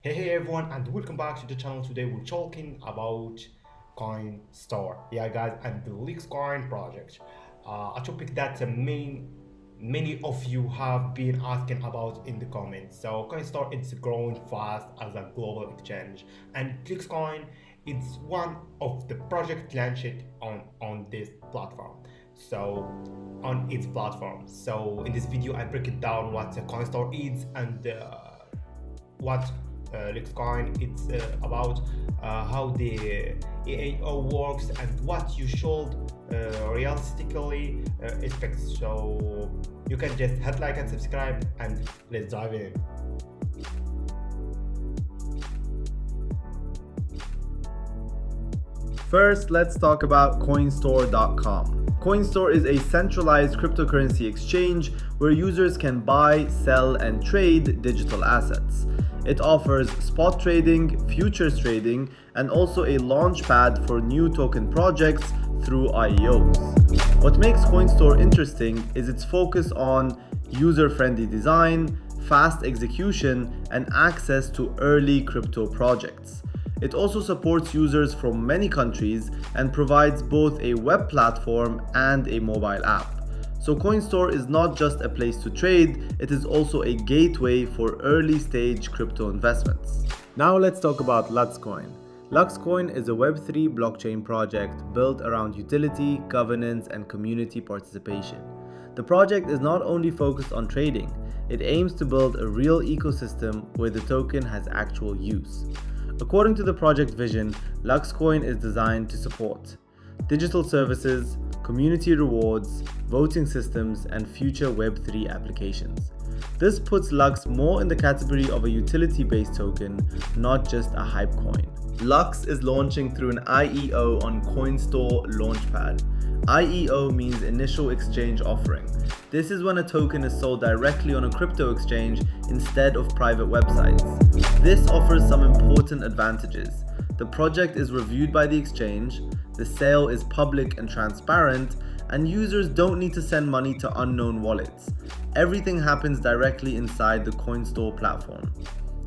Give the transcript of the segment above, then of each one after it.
Hey everyone, and welcome back to the channel. Today we're talking about Coinstore. Yeah guys, and the LUXcoin project. A topic that many of you have been asking about in the comments. So Coinstore is growing fast as a global exchange, and LUXcoin is one of the projects launched on this platform. So on its platform. So in this video I break it down what Coinstore is and what LUXcoin it's about, how the EAO works and what you should realistically expect. So you can just hit like and subscribe, and let's dive in. First, let's talk about Coinstore.com. Coinstore is a centralized cryptocurrency exchange where users can buy, sell, and trade digital assets. It offers spot trading, futures trading, and also a launchpad for new token projects through IEOs. What makes Coinstore interesting is its focus on user-friendly design, fast execution, and access to early crypto projects. It also supports users from many countries and provides both a web platform and a mobile app. So Coinstore is not just a place to trade, it is also a gateway for early stage crypto investments. Now let's talk about LUXcoin. LUXcoin is a Web3 blockchain project built around utility, governance, and community participation. The project is not only focused on trading, it aims to build a real ecosystem where the token has actual use. According to the project vision, LUXcoin is designed to support digital services, community rewards, voting systems, and future Web3 applications. This puts Lux more in the category of a utility-based token, not just a hype coin. Lux is launching through an IEO on Coinstore Launchpad. IEO means Initial Exchange Offering. This is when a token is sold directly on a crypto exchange instead of private websites. This offers some important advantages. The project is reviewed by the exchange, the sale is public and transparent, and users don't need to send money to unknown wallets. Everything happens directly inside the Coinstore platform.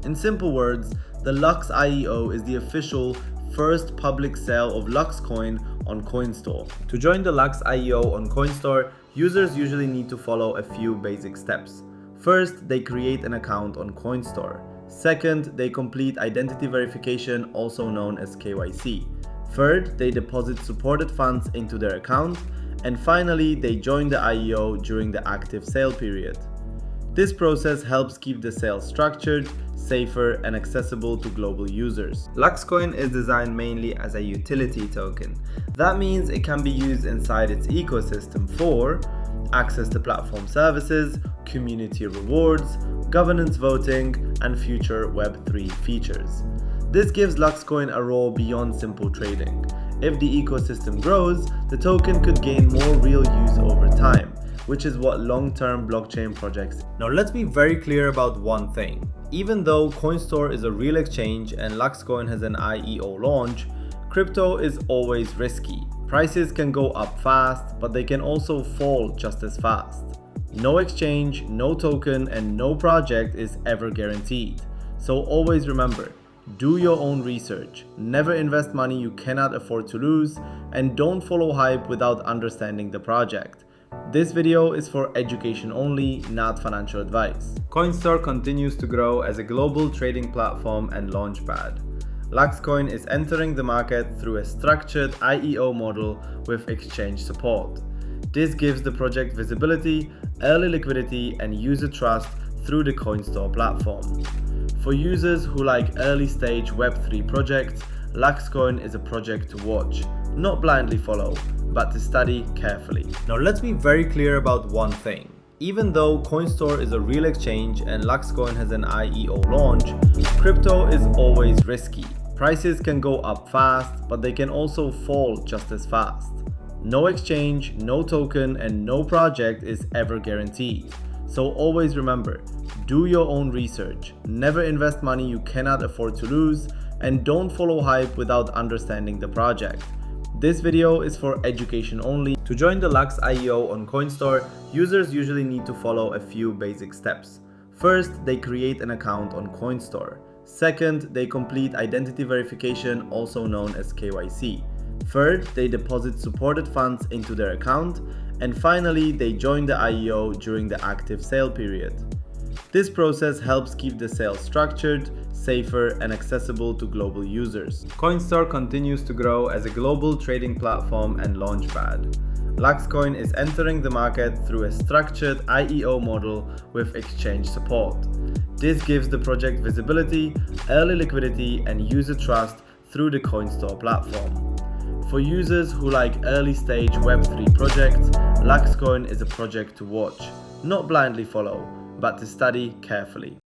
In simple words, the Lux IEO is the official first public sale of LUXcoin on Coinstore. To join the Lux IEO on Coinstore, users usually need to follow a few basic steps. First, they create an account on Coinstore. Second, they complete identity verification, also known as KYC. Third, they deposit supported funds into their account. And finally, they join the IEO during the active sale period. This process helps keep the sale structured, safer, and accessible to global users. LUXcoin is designed mainly as a utility token. That means it can be used inside its ecosystem for access to platform services, community rewards, governance voting, and future Web3 features. This gives LUXcoin a role beyond simple trading. If the ecosystem grows, the token could gain more real use over time, which is what long-term blockchain projects. Now let's be very clear about one thing. Even though Coinstore is a real exchange and LUXcoin has an IEO launch, crypto is always risky. Prices can go up fast, but they can also fall just as fast. No exchange, no token, and no project is ever guaranteed. So always remember, do your own research, never invest money you cannot afford to lose, and don't follow hype without understanding the project. This video is for education only, not financial advice. Coinstore continues to grow as a global trading platform and launchpad. LUXcoin is entering the market through a structured IEO model with exchange support. This gives the project visibility, early liquidity, and user trust through the Coinstore platform. For users who like early stage Web3 projects, LUXcoin is a project to watch, not blindly follow, but to study carefully. Now let's be very clear about one thing. Even though Coinstore is a real exchange and LUXcoin has an IEO launch, crypto is always risky. Prices can go up fast, but they can also fall just as fast. No exchange, no token, and no project is ever guaranteed. So always remember, do your own research, never invest money you cannot afford to lose, and don't follow hype without understanding the project. This video is for education only. To join the Lux IEO on Coinstore, users usually need to follow a few basic steps. First, they create an account on Coinstore. Second, they complete identity verification, also known as KYC. Third, they deposit supported funds into their account. And finally, they join the IEO during the active sale period. This process helps keep the sale structured, safer, and accessible to global users. Coinstore continues to grow as a global trading platform and launchpad. LUXcoin is entering the market through a structured IEO model with exchange support. This gives the project visibility, early liquidity, and user trust through the Coinstore platform. For users who like early-stage Web3 projects, LUXcoin is a project to watch, not blindly follow, but to study carefully.